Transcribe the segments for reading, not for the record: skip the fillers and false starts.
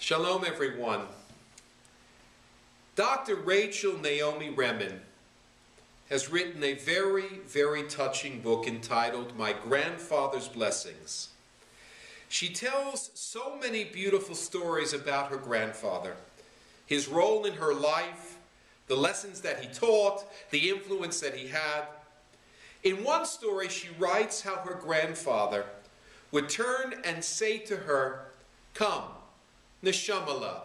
Shalom, everyone. Dr. Rachel Naomi Remen has written a very, very touching book entitled My Grandfather's Blessings. She tells so many beautiful stories about her grandfather, his role in her life, the lessons that he taught, the influence that he had. In one story, she writes how her grandfather would turn and say to her, "Come, Neshamala,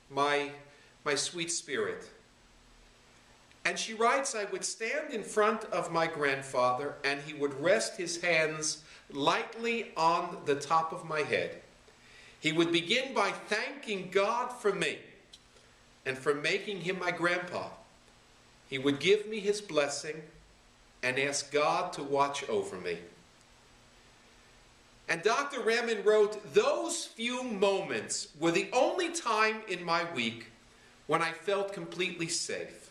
my sweet spirit." And she writes, "I would stand in front of my grandfather and he would rest his hands lightly on the top of my head. He would begin by thanking God for me and for making him my grandpa. He would give me his blessing and ask God to watch over me." And Dr. Remen wrote, "Those few moments were the only time in my week when I felt completely safe.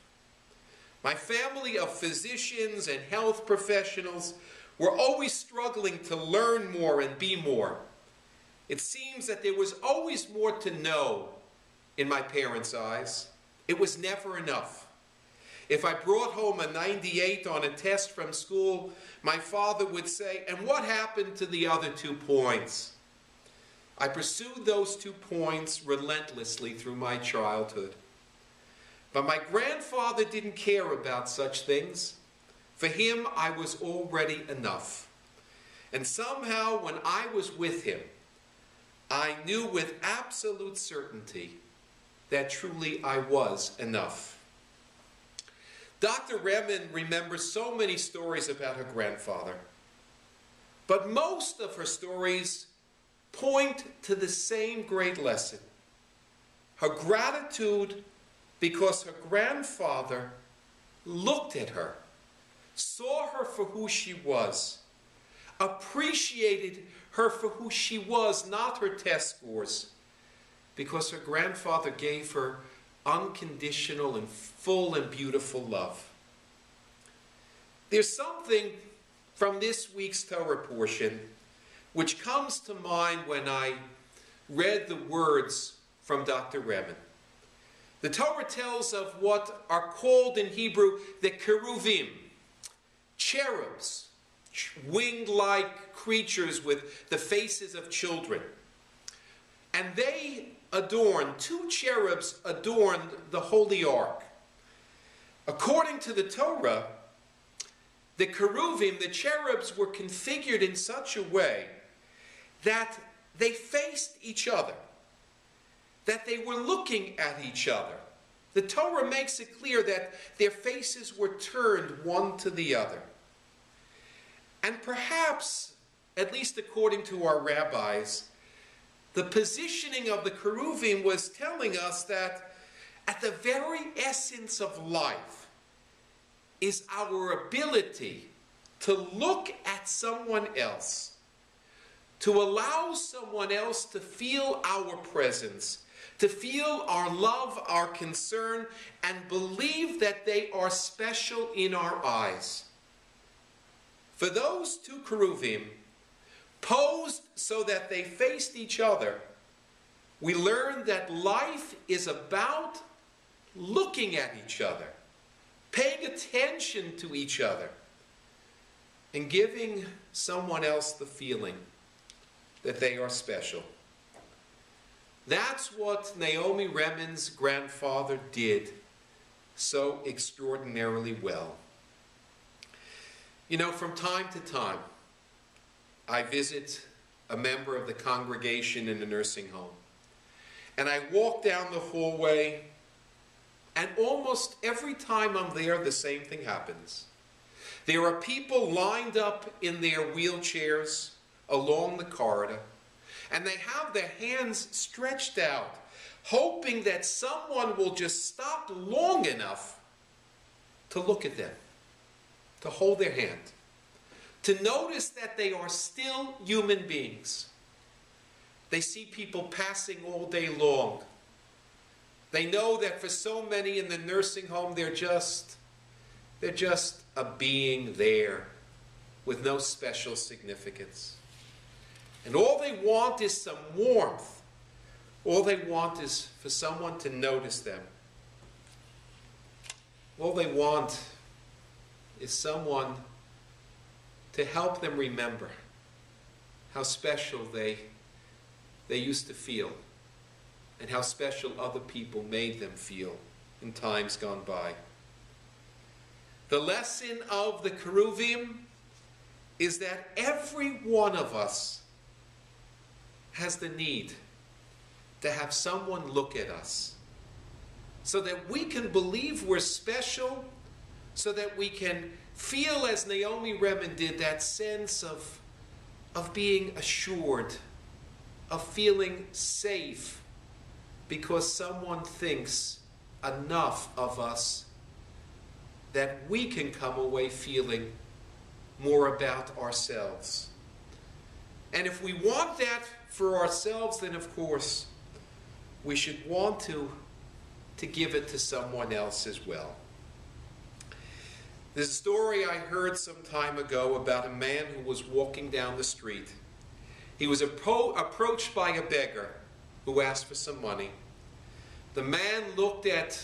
My family of physicians and health professionals were always struggling to learn more and be more. It seems that there was always more to know in my parents' eyes. It was never enough. If I brought home a 98 on a test from school, my father would say, 'And what happened to the other 2 points?' I pursued those 2 points relentlessly through my childhood. But my grandfather didn't care about such things. For him, I was already enough. And somehow, when I was with him, I knew with absolute certainty that truly I was enough." Dr. Remen remembers so many stories about her grandfather, but most of her stories point to the same great lesson: her gratitude because her grandfather looked at her, saw her for who she was, appreciated her for who she was, not her test scores, because her grandfather gave her unconditional and full and beautiful love. There's something from this week's Torah portion which comes to mind when I read the words from Dr. Remen. The Torah tells of what are called in Hebrew the keruvim, cherubs, winged-like creatures with the faces of children. And they adorned, 2 cherubs adorned the Holy Ark. According to the Torah, the keruvim, the cherubs, were configured in such a way that they faced each other, that they were looking at each other. The Torah makes it clear that their faces were turned one to the other. And perhaps, at least according to our rabbis, the positioning of the keruvim was telling us that at the very essence of life is our ability to look at someone else, to allow someone else to feel our presence, to feel our love, our concern, and believe that they are special in our eyes. For those 2 keruvim, posed so that they faced each other, we learn that life is about looking at each other, paying attention to each other, and giving someone else the feeling that they are special. That's what Naomi Remen's grandfather did so extraordinarily well. You know, from time to time, I visit a member of the congregation in a nursing home. And I walk down the hallway, and almost every time I'm there, the same thing happens. There are people lined up in their wheelchairs along the corridor, and they have their hands stretched out, hoping that someone will just stop long enough to look at them, to hold their hand, to notice that they are still human beings. They see people passing all day long. They know that for so many in the nursing home, they're just a being there with no special significance. And all they want is some warmth, All they want is for someone to notice them. All they want is someone to help them remember how special they used to feel and how special other people made them feel in times gone by. The lesson of the Keruvim is that every one of us has the need to have someone look at us so that we can believe we're special, so that we can feel, as Naomi Remen did, that sense of being assured, of feeling safe, because someone thinks enough of us that we can come away feeling more about ourselves. And if we want that for ourselves, then of course we should want to give it to someone else as well. There's a story I heard some time ago about a man who was walking down the street. He was approached by a beggar who asked for some money. The man looked at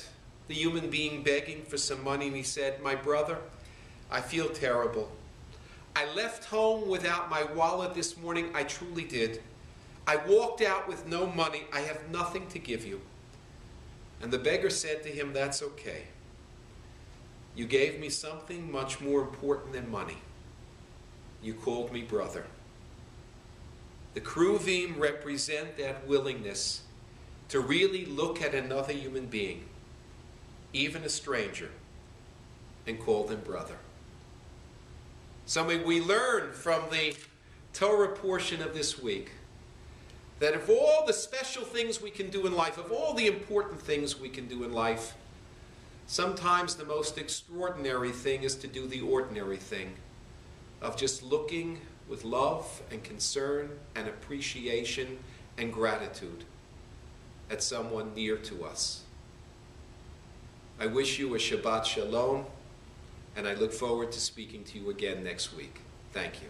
the human being begging for some money and he said, "My brother, I feel terrible. I left home without my wallet this morning. I truly did. I walked out with no money. I have nothing to give you." And the beggar said to him, "That's okay. You gave me something much more important than money. You called me brother." The Keruvim represent that willingness to really look at another human being, even a stranger, and call them brother. So may we learn from the Torah portion of this week that of all the special things we can do in life, of all the important things we can do in life, sometimes the most extraordinary thing is to do the ordinary thing of just looking with love and concern and appreciation and gratitude at someone near to us. I wish you a Shabbat Shalom, and I look forward to speaking to you again next week. Thank you.